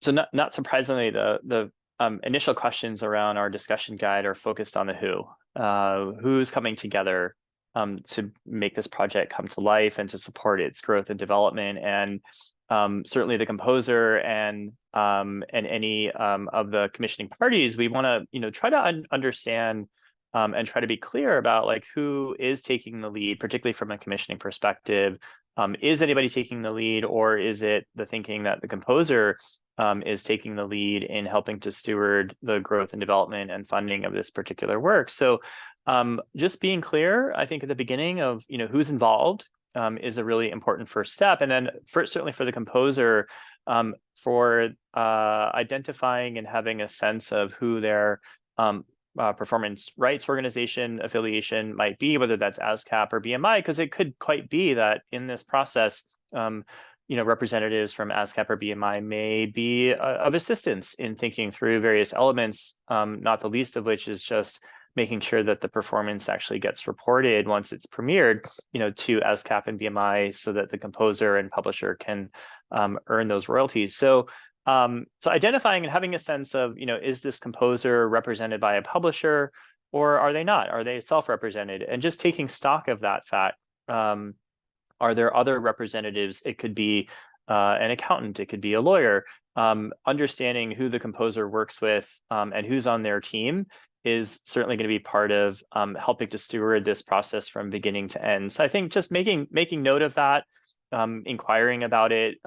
So not surprisingly, the initial questions around our discussion guide are focused on the who's coming together to make this project come to life and to support its growth and development. And certainly the composer and any of the commissioning parties, we want to try to understand and try to be clear about like who is taking the lead, particularly from a commissioning perspective. Is anybody taking the lead, or is it the thinking that the composer is taking the lead in helping to steward the growth and development and funding of this particular work? So just being clear, I think at the beginning of who's involved is a really important first step. And then certainly for the composer, for identifying and having a sense of who their performance rights organization affiliation might be, whether that's ASCAP or BMI, because it could quite be that in this process, representatives from ASCAP or BMI may be of assistance in thinking through various elements, not the least of which is just making sure that the performance actually gets reported once it's premiered, to ASCAP and BMI, so that the composer and publisher can earn those royalties. So identifying and having a sense of, is this composer represented by a publisher, or are they not? Are they self-represented? And just taking stock of that fact. Are there other representatives? It could be an accountant, it could be a lawyer. Understanding who the composer works with and who's on their team is certainly going to be part of helping to steward this process from beginning to end. So I think just making note of that, inquiring about it,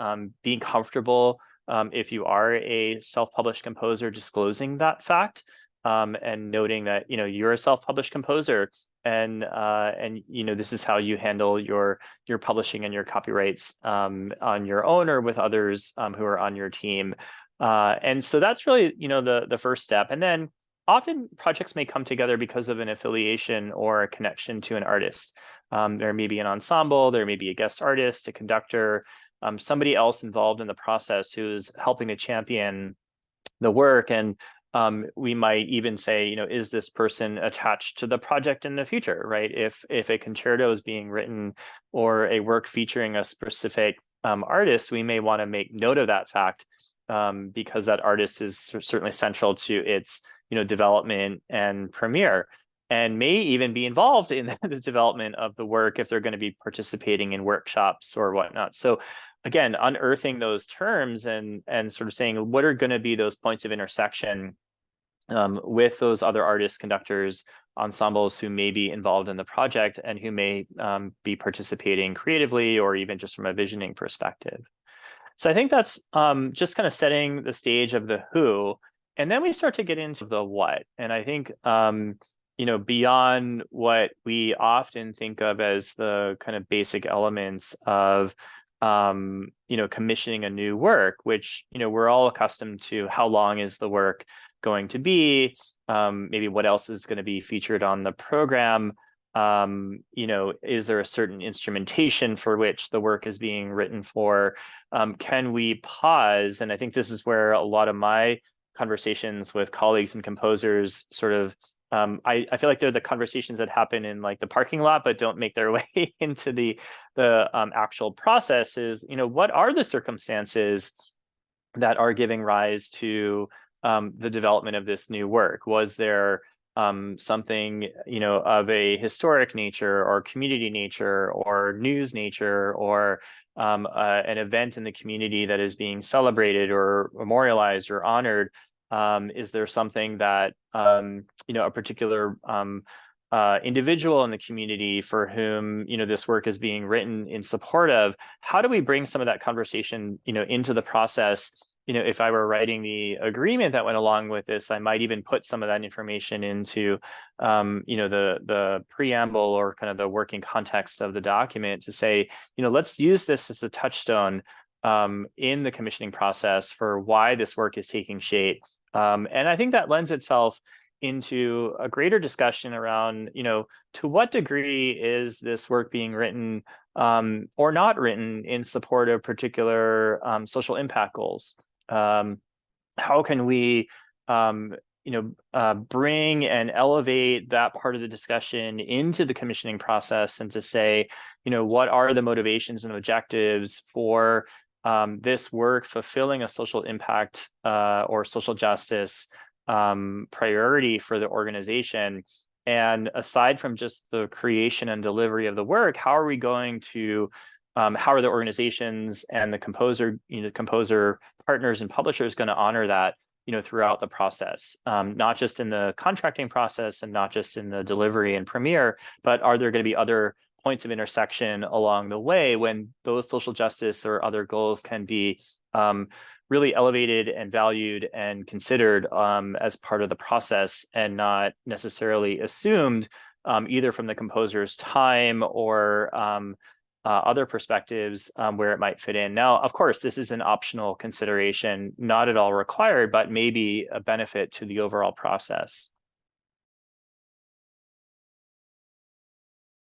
being comfortable if you are a self-published composer, disclosing that fact, and noting that you're a self-published composer, and this is how you handle your publishing and your copyrights on your own or with others who are on your team. And so that's really the first step. And then often projects may come together because of an affiliation or a connection to an artist. There may be an ensemble, there may be a guest artist, a conductor, somebody else involved in the process who's helping to champion the work. And we might even say, is this person attached to the project in the future, right? If a concerto is being written or a work featuring a specific artist, we may want to make note of that fact because that artist is certainly central to its development and premiere, and may even be involved in the development of the work if they're going to be participating in workshops or whatnot. So again, unearthing those terms and sort of saying what are going to be those points of intersection with those other artists, conductors, ensembles who may be involved in the project and who may be participating creatively or even just from a visioning perspective. So I think that's just kind of setting the stage of the who, and then we start to get into the what. And I think beyond what we often think of as the kind of basic elements of commissioning a new work, which we're all accustomed to. How long is the work going to be? Maybe what else is going to be featured on the program? Is there a certain instrumentation for which the work is being written for? Can we pause? And I think this is where a lot of my conversations with colleagues and composers sort of I feel like they're the conversations that happen in like the parking lot, but don't make their way into the actual process. Is what are the circumstances that are giving rise to the development of this new work? Was there something of a historic nature or community nature or news nature or an event in the community that is being celebrated or memorialized or honored? Is there something that a particular individual in the community for whom this work is being written in support of? How do we bring some of that conversation into the process? If I were writing the agreement that went along with this, I might even put some of that information into the preamble or kind of the working context of the document to say, let's use this as a touchstone in the commissioning process for why this work is taking shape. And I think that lends itself into a greater discussion around, to what degree is this work being written or not written in support of particular social impact goals? How can we, bring and elevate that part of the discussion into the commissioning process and to say, what are the motivations and objectives for this work fulfilling a social impact or social justice priority for the organization? And aside from just the creation and delivery of the work, how are we going to how are the organizations and the composer, composer partners and publishers going to honor that, throughout the process, not just in the contracting process and not just in the delivery and premiere, but are there going to be other points of intersection along the way when those social justice or other goals can be really elevated and valued and considered as part of the process and not necessarily assumed either from the composer's time or other perspectives where it might fit in. Now, of course, this is an optional consideration, not at all required, but maybe a benefit to the overall process.